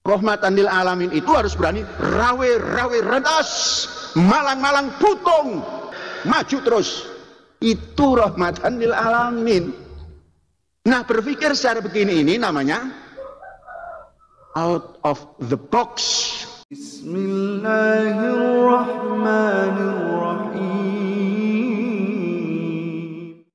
Rahmatan lil alamin itu harus berani rawe rendas, malang-malang putung, maju terus. Itu rahmatan lil alamin. Nah, berpikir secara begini ini namanya out of the box. Bismillahirrahmanirrahim.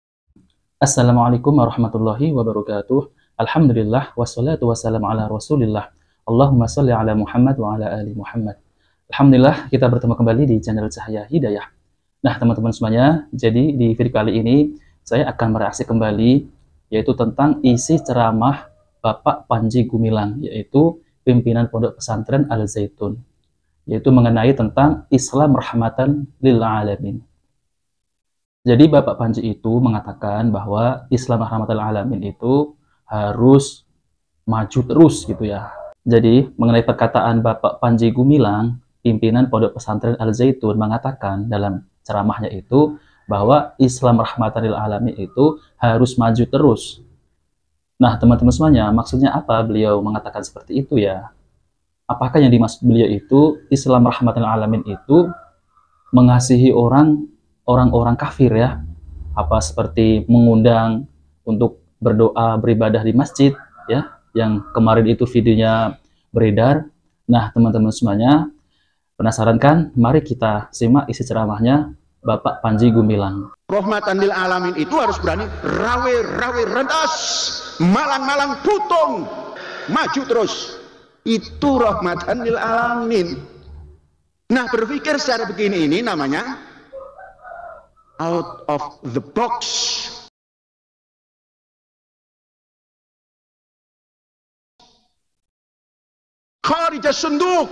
Assalamualaikum warahmatullahi wabarakatuh. Alhamdulillah wassalatu wassalamu ala Rasulillah. Allahumma sholli ala Muhammad wa ala ali Muhammad. Alhamdulillah, kita bertemu kembali di channel Cahaya Hidayah. Nah, teman-teman semuanya, jadi di video kali ini saya akan mereaksi kembali yaitu tentang isi ceramah Bapak Panji Gumilang, yaitu pimpinan Pondok Pesantren Al Zaitun, yaitu mengenai tentang Islam rahmatan lil alamin. Jadi Bapak Panji itu mengatakan bahwa Islam rahmatan lil alamin itu harus maju terus gitu ya. Jadi mengenai perkataan Bapak Panji Gumilang, pimpinan Pondok Pesantren Al Zaitun, mengatakan dalam ceramahnya itu bahwa Islam rahmatan lil alamin itu harus maju terus. Nah, teman-teman semuanya, maksudnya apa beliau mengatakan seperti itu ya? Apakah yang dimaksud beliau itu Islam rahmatan lil alamin itu mengasihi orang-orang kafir ya? Apa seperti mengundang untuk berdoa, beribadah di masjid ya? Yang kemarin itu videonya beredar. Nah, teman-teman semuanya, penasaran kan? Mari kita simak isi ceramahnya Bapak Panji Gumilang. Rahmatan lil alamin itu harus berani rawe rendas, malang-malang putung, maju terus. Itu rahmatan lil alamin. Nah, berpikir secara begini ini namanya out of the box. Kharijas sunduk.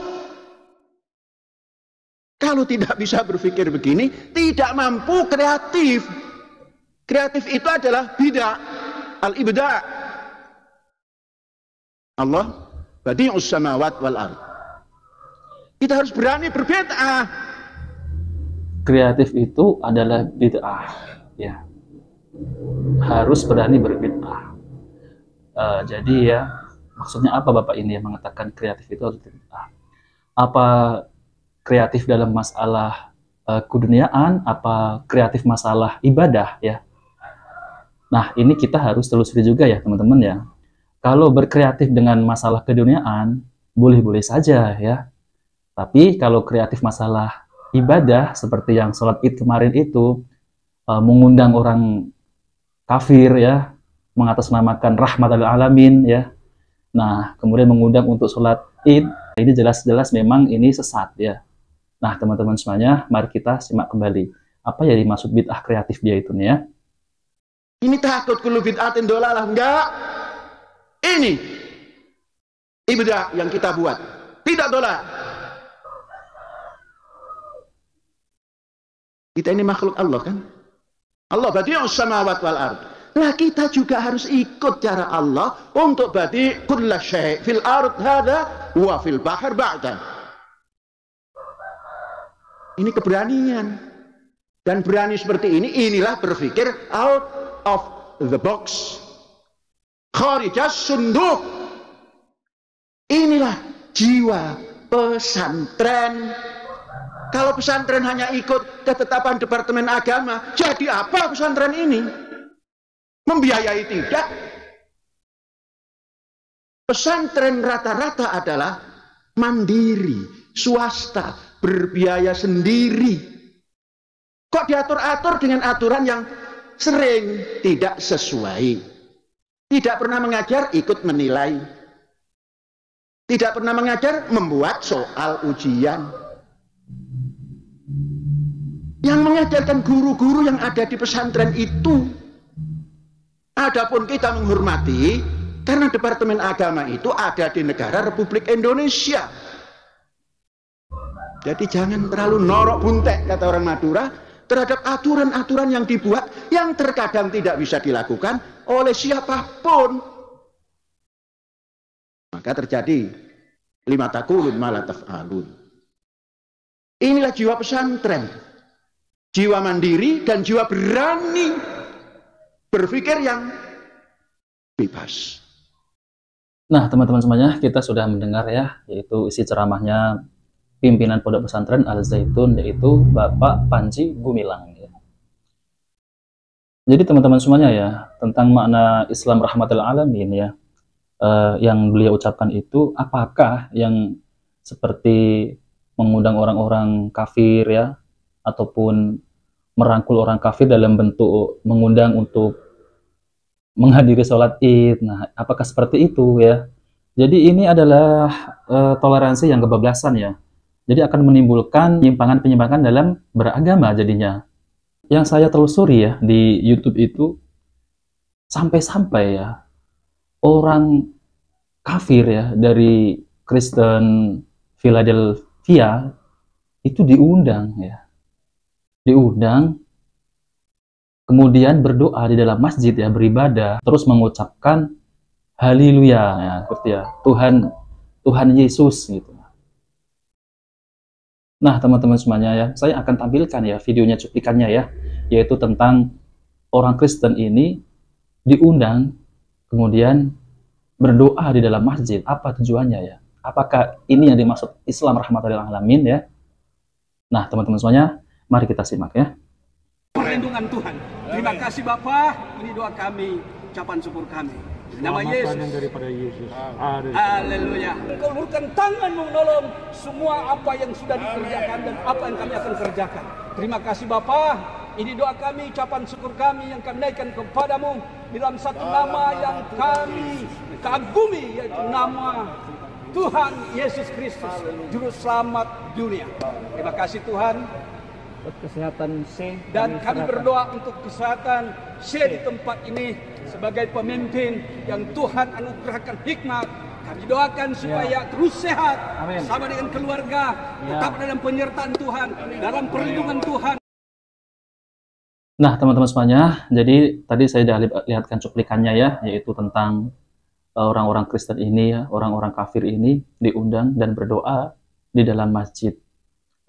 Kalau tidak bisa berpikir begini, tidak mampu kreatif. Kreatif itu adalah bid'ah, al-ibda'. Allah badi'us samawat wal ard. Kita harus berani berbid'ah. Kreatif itu adalah bid'ah ya. Harus berani berbid'ah. Jadi ya, maksudnya apa Bapak ini yang mengatakan kreatif itu harus bid'ah? Apa kreatif dalam masalah keduniaan, apa kreatif masalah ibadah ya? Nah, ini kita harus telusuri juga ya teman-teman ya. Kalau berkreatif dengan masalah keduniaan, boleh-boleh saja ya. Tapi kalau kreatif masalah ibadah, seperti yang sholat id kemarin itu, mengundang orang kafir ya, mengatasnamakan rahmatan lil alamin ya. Nah, kemudian mengundang untuk sholat id, ini jelas-jelas memang ini sesat ya. Nah, teman-teman semuanya, mari kita simak kembali apa yang dimaksud bid'ah kreatif dia itu nih ya. Ini takut kullu bid'atin dolalah, enggak. Ini ibadah yang kita buat, tidak dolah. Kita ini makhluk Allah kan? Allah badi'us samawat wal ard. Lah kita juga harus ikut cara Allah untuk badi' kulla syai' fil ard hadha wa fil bahr ba'da. Ini keberanian. Dan berani seperti ini, inilah berpikir out of the box. Kharijas sunduk. Inilah jiwa pesantren. Kalau pesantren hanya ikut ketetapan Departemen Agama, jadi apa pesantren ini? Membiayai tidak. Pesantren rata-rata adalah mandiri, swasta, berbiaya sendiri. Kok diatur-atur dengan aturan yang sering tidak sesuai? Tidak pernah mengajar, ikut menilai. Tidak pernah mengajar, membuat soal ujian. Yang mengajarkan guru-guru yang ada di pesantren itu. Adapun kita menghormati, karena Departemen Agama itu ada di negara Republik Indonesia. Jadi jangan terlalu norok buntek, kata orang Madura, terhadap aturan-aturan yang dibuat, yang terkadang tidak bisa dilakukan oleh siapapun. Maka terjadi lima taqulun ma la taf'alun. Inilah jiwa pesantren. Jiwa mandiri dan jiwa berani. Berpikir yang bebas. Nah, teman-teman semuanya, kita sudah mendengar ya, yaitu isi ceramahnya pimpinan Pondok Pesantren Al Zaitun, yaitu Bapak Panji Gumilang. Ya. Jadi teman-teman semuanya ya, tentang makna Islam rahmatil alamin ya, yang beliau ucapkan itu, apakah yang seperti mengundang orang-orang kafir ya, ataupun merangkul orang kafir dalam bentuk mengundang untuk menghadiri sholat id. Nah, apakah seperti itu ya? Jadi ini adalah toleransi yang kebablasan ya. Jadi akan menimbulkan penyimpangan-penyimpangan dalam beragama jadinya. Yang saya telusuri ya di YouTube itu, sampai-sampai ya orang kafir ya dari Kristen Philadelphia itu diundang ya. Diundang, kemudian berdoa di dalam masjid ya, beribadah, terus mengucapkan haleluya ya, seperti ya, Tuhan Yesus gitu. Nah, teman-teman semuanya ya, saya akan tampilkan ya videonya, cuplikannya ya, yaitu tentang orang Kristen ini diundang kemudian berdoa di dalam masjid. Apa tujuannya ya? Apakah ini yang dimaksud Islam rahmatil alamin ya? Nah, teman-teman semuanya, mari kita simak ya. Perlindungan Tuhan. Terima kasih Bapa, ini doa kami, ucapan syukur kami. Nama Yesus. Daripada Yesus. Haleluya. Engkau ulurkan tangan menolong semua apa yang sudah dikerjakan dan apa yang kami akan kerjakan. Terima kasih Bapa. Ini doa kami, ucapan syukur kami yang kami naikkan kepadamu di dalam satu nama yang kami kagumi, yaitu nama Tuhan Yesus Kristus, Juru Selamat dunia. Terima kasih Tuhan. Kesehatan C Dan kami berdoa untuk kesehatan C di tempat ini sebagai pemimpin yang Tuhan anugerahkan hikmat. Kami doakan supaya terus sehat, sama dengan keluarga, tetap dalam penyertaan Tuhan, dalam perlindungan Tuhan. Nah, teman-teman semuanya, jadi tadi saya sudah lihatkan cuplikannya ya, yaitu tentang orang-orang Kristen ini ya, orang-orang kafir ini diundang dan berdoa di dalam masjid,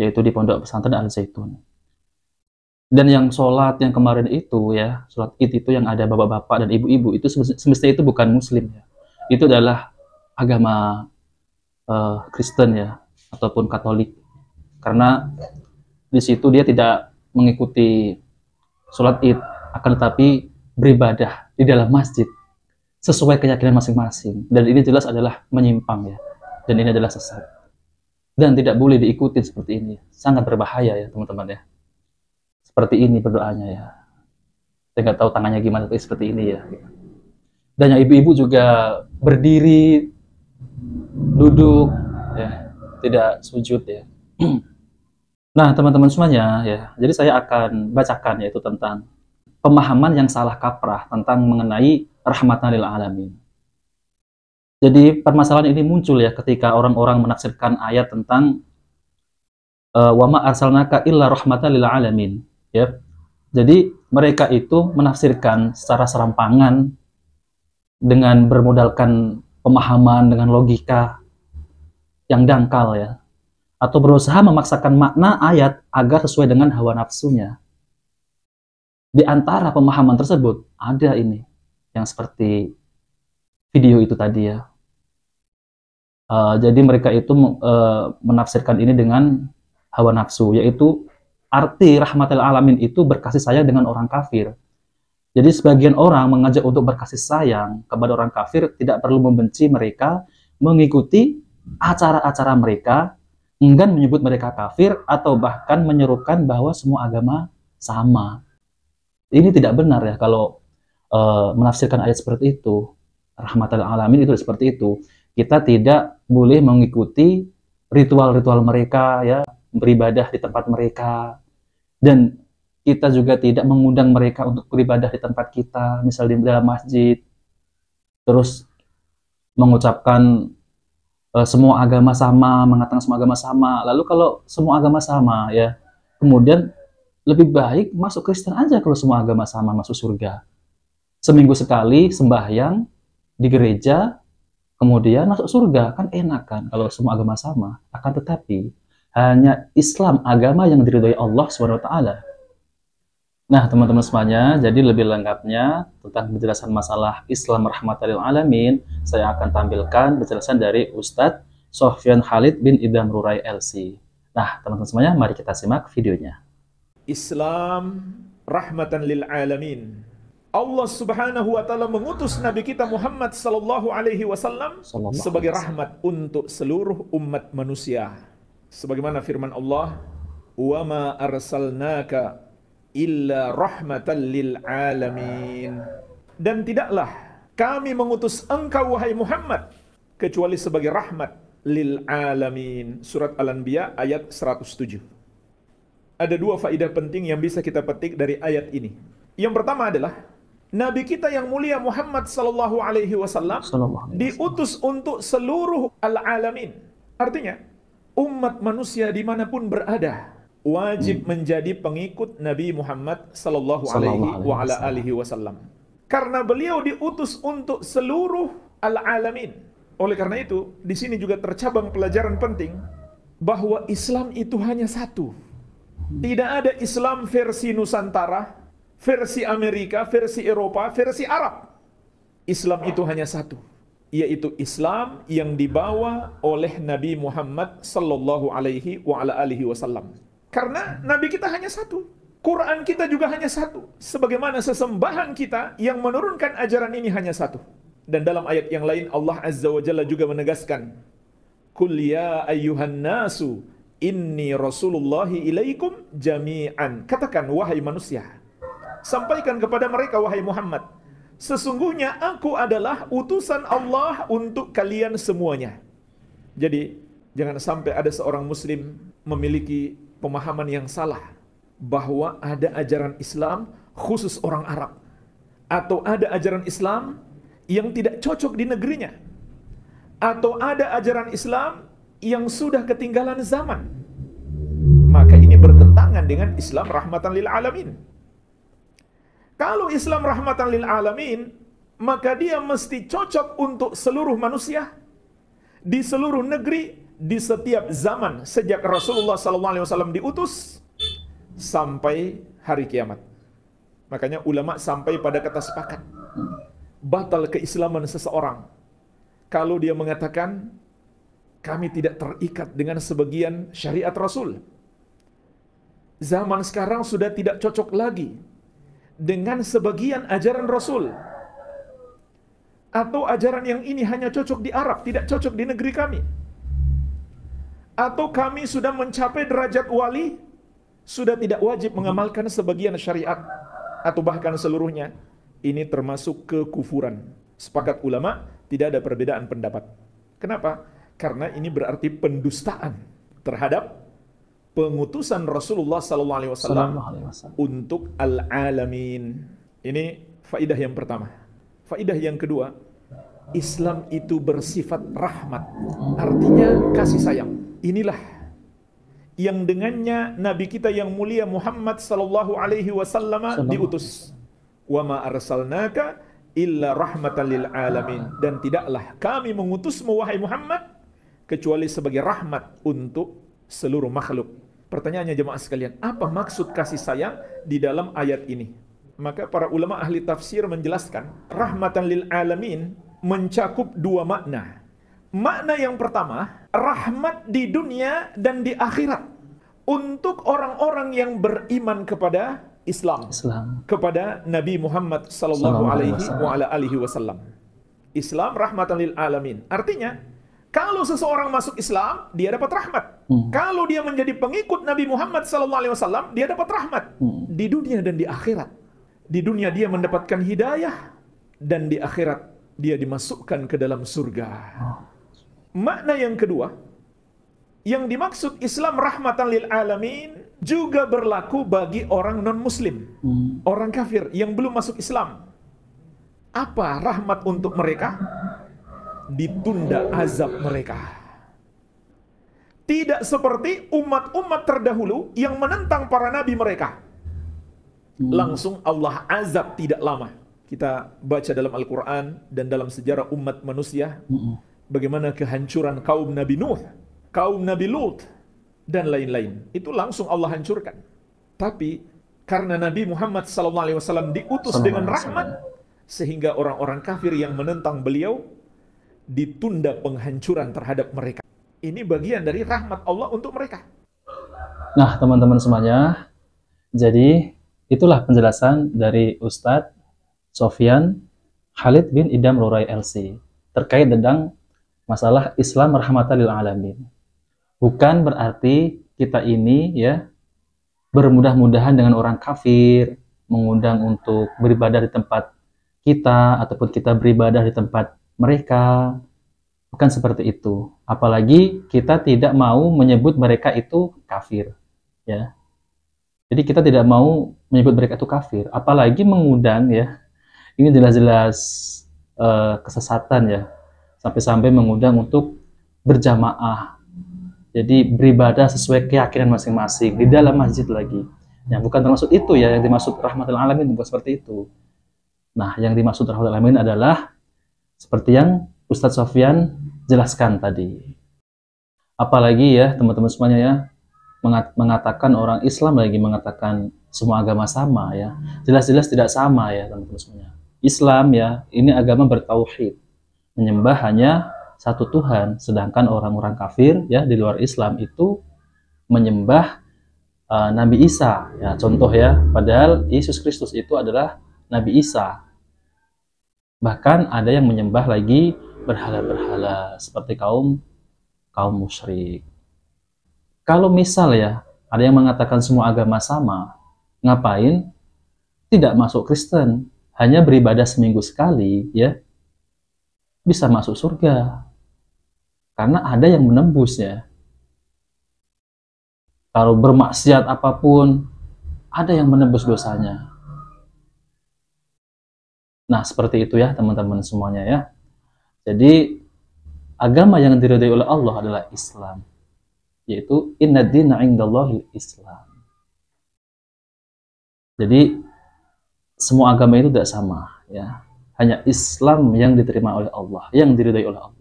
yaitu di Pondok Pesantren Al Zaitun. Dan yang sholat yang kemarin itu ya, sholat id itu yang ada bapak-bapak dan ibu-ibu, itu semestinya itu bukan muslim ya. Itu adalah agama Kristen ya, ataupun Katolik. Karena di situ dia tidak mengikuti sholat id, akan tetapi beribadah di dalam masjid sesuai keyakinan masing-masing. Dan ini jelas adalah menyimpang ya, dan ini adalah sesat. Dan tidak boleh diikuti seperti ini. Sangat berbahaya ya teman-teman ya. Seperti ini berdoanya ya. Saya nggak tahu tangannya gimana, tapi seperti ini ya. Dan yang ibu-ibu juga berdiri, duduk, ya, tidak sujud ya. Nah teman-teman semuanya ya. Jadi saya akan bacakan yaitu tentang pemahaman yang salah kaprah tentang mengenai rahmatan lil alamin. Jadi permasalahan ini muncul ya ketika orang-orang menafsirkan ayat tentang wa ma arsalnaka illa rahmatan lil alamin ya. Jadi mereka itu menafsirkan secara serampangan dengan bermodalkan pemahaman dengan logika yang dangkal ya, atau berusaha memaksakan makna ayat agar sesuai dengan hawa nafsunya. Di antara pemahaman tersebut ada ini yang seperti video itu tadi ya. Jadi mereka itu menafsirkan ini dengan hawa nafsu, yaitu arti rahmatil alamin itu berkasih sayang dengan orang kafir. Jadi sebagian orang mengajak untuk berkasih sayang kepada orang kafir, tidak perlu membenci mereka, mengikuti acara-acara mereka, enggan menyebut mereka kafir, atau bahkan menyerukan bahwa semua agama sama. Ini tidak benar ya kalau menafsirkan ayat seperti itu. Rahmatil alamin itu seperti itu. Kita tidak boleh mengikuti ritual-ritual mereka ya, beribadah di tempat mereka, dan kita juga tidak mengundang mereka untuk beribadah di tempat kita, misal di dalam masjid, terus mengucapkan semua agama sama, mengatakan semua agama sama. Lalu kalau semua agama sama ya, kemudian lebih baik masuk Kristen aja kalau semua agama sama, masuk surga. Seminggu sekali sembahyang di gereja, kemudian masuk surga, kan enak kan kalau semua agama sama. Akan tetapi hanya Islam agama yang diridhoi Allah SWT. Nah, teman-teman semuanya, jadi lebih lengkapnya tentang penjelasan masalah Islam rahmatan lil alamin, saya akan tampilkan penjelasan dari Ustadz Sofyan Khalid bin Idham Rurai LC. Nah, teman-teman semuanya, mari kita simak videonya. Islam rahmatan lil alamin. Allah Subhanahu wa taala mengutus Nabi kita Muhammad sallallahu alaihi wasallam sebagai rahmat untuk seluruh umat manusia. Sebagaimana firman Allah, "Wa ma arsalnaka illa rahmatan lil alamin." Dan tidaklah kami mengutus engkau wahai Muhammad kecuali sebagai rahmat lil alamin. Surat Al-Anbiya ayat 107. Ada dua faedah penting yang bisa kita petik dari ayat ini. Yang pertama adalah Nabi kita yang mulia Muhammad sallallahu alaihi wasallam diutus untuk seluruh al-alamin. Artinya, umat manusia dimanapun berada wajib menjadi pengikut Nabi Muhammad sallallahu alaihi wasallam. Karena beliau diutus untuk seluruh al-alamin. Oleh karena itu, di sini juga tercabang pelajaran penting bahwa Islam itu hanya satu. Tidak ada Islam versi Nusantara, versi Amerika, versi Eropa, versi Arab. Islam itu hanya satu, yaitu Islam yang dibawa oleh Nabi Muhammad sallallahu alaihi wasallam. Karena Nabi kita hanya satu, Quran kita juga hanya satu, sebagaimana sesembahan kita yang menurunkan ajaran ini hanya satu. Dan dalam ayat yang lain Allah Azza wa Jalla juga menegaskan, "Qul ya ayyuhan nasu inni rasulullahi ilaikum jami'an." Katakan wahai manusia, sampaikan kepada mereka wahai Muhammad, sesungguhnya aku adalah utusan Allah untuk kalian semuanya. Jadi jangan sampai ada seorang muslim memiliki pemahaman yang salah bahwa ada ajaran Islam khusus orang Arab, atau ada ajaran Islam yang tidak cocok di negerinya, atau ada ajaran Islam yang sudah ketinggalan zaman. Maka ini bertentangan dengan Islam rahmatan lil alamin. Kalau Islam rahmatan lil alamin, maka dia mesti cocok untuk seluruh manusia di seluruh negeri, di setiap zaman sejak Rasulullah SAW diutus sampai hari kiamat. Makanya ulama sampai pada kata sepakat, batal keislaman seseorang kalau dia mengatakan kami tidak terikat dengan sebagian syariat Rasul. Zaman sekarang sudah tidak cocok lagi dengan sebagian ajaran Rasul, atau ajaran yang ini hanya cocok di Arab, tidak cocok di negeri kami, atau kami sudah mencapai derajat wali, sudah tidak wajib mengamalkan sebagian syariat atau bahkan seluruhnya. Ini termasuk kekufuran. Sepakat ulama, tidak ada perbedaan pendapat. Kenapa? Karena ini berarti pendustaan terhadap pengutusan Rasulullah SAW untuk al-alamin. Ini faidah yang pertama. Faidah yang kedua, Islam itu bersifat rahmat, artinya kasih sayang. Inilah yang dengannya Nabi kita yang mulia Muhammad SAW diutus. Wa ma arsalnaka illa rahmatan lil alamin. Dan tidaklah kami mengutusmu wahai Muhammad kecuali sebagai rahmat untuk seluruh makhluk. Pertanyaannya jemaah sekalian, apa maksud kasih sayang di dalam ayat ini? Maka para ulama ahli tafsir menjelaskan, rahmatan lil alamin mencakup dua makna. Makna yang pertama, rahmat di dunia dan di akhirat untuk orang-orang yang beriman kepada Islam. Kepada Nabi Muhammad sallallahu alaihi wasallam. Islam rahmatan lil alamin. Artinya, kalau seseorang masuk Islam, dia dapat rahmat. Kalau dia menjadi pengikut Nabi Muhammad SAW, dia dapat rahmat. Di dunia dan di akhirat. Di dunia dia mendapatkan hidayah, dan di akhirat dia dimasukkan ke dalam surga. Makna yang kedua, yang dimaksud Islam rahmatan lil alamin juga berlaku bagi orang non-muslim. Orang kafir yang belum masuk Islam. Apa rahmat untuk mereka? Ditunda azab mereka. Tidak seperti umat-umat terdahulu yang menentang para nabi mereka. Langsung Allah azab tidak lama. Kita baca dalam Al-Quran dan dalam sejarah umat manusia, bagaimana kehancuran kaum Nabi Nuh, kaum Nabi Lut, dan lain-lain. Itu langsung Allah hancurkan. Tapi Karena Nabi Muhammad SAW diutus dengan rahmat, sehingga orang-orang kafir yang menentang beliau ditunda penghancuran terhadap mereka. Ini bagian dari rahmat Allah untuk mereka. Nah, teman-teman semuanya, jadi itulah penjelasan dari Ustadz Sofyan Khalid bin Idam Rurai LC terkait tentang masalah Islam rahmatan lil alamin. Bukan berarti kita ini ya bermudah-mudahan dengan orang kafir, mengundang untuk beribadah di tempat kita, ataupun kita beribadah di tempat mereka. Bukan seperti itu. Apalagi kita tidak mau menyebut mereka itu kafir. Ya. Jadi kita tidak mau menyebut mereka itu kafir. Apalagi mengundang ya. Ini jelas-jelas kesesatan ya. Sampai-sampai mengundang untuk berjamaah. Jadi beribadah sesuai keyakinan masing-masing di dalam masjid lagi. Yang bukan termasuk itu ya, yang dimaksud rahmatul alamin bukan seperti itu. Nah, yang dimaksud rahmatul alamin adalah seperti yang Ustadz Sofyan jelaskan tadi. Apalagi ya teman-teman semuanya ya, mengatakan orang Islam lagi mengatakan semua agama sama ya. Jelas-jelas tidak sama ya teman-teman semuanya. Islam ya, ini agama bertauhid. Menyembah hanya satu Tuhan, sedangkan orang-orang kafir ya di luar Islam itu menyembah Nabi Isa ya, contoh ya, padahal Yesus Kristus itu adalah Nabi Isa. Bahkan ada yang menyembah lagi berhala-berhala seperti kaum musyrik. Kalau misal ya ada yang mengatakan semua agama sama, ngapain tidak masuk Kristen, hanya beribadah seminggu sekali ya bisa masuk surga. Karena ada yang menembus ya. Kalau bermaksiat apapun, ada yang menembus dosanya. Nah, seperti itu ya teman-teman semuanya ya. Jadi, agama yang diridhai oleh Allah adalah Islam. Yaitu, inna dina indallahil Islam. Jadi, semua agama itu tidak sama ya. Hanya Islam yang diterima oleh Allah, yang diridhai oleh Allah.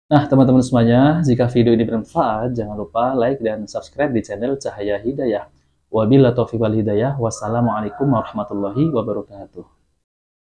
Nah, teman-teman semuanya, jika video ini bermanfaat, jangan lupa like dan subscribe di channel Cahaya Hidayah. Wabillahi taufiq wal hidayah. Wassalamualaikum warahmatullahi wabarakatuh.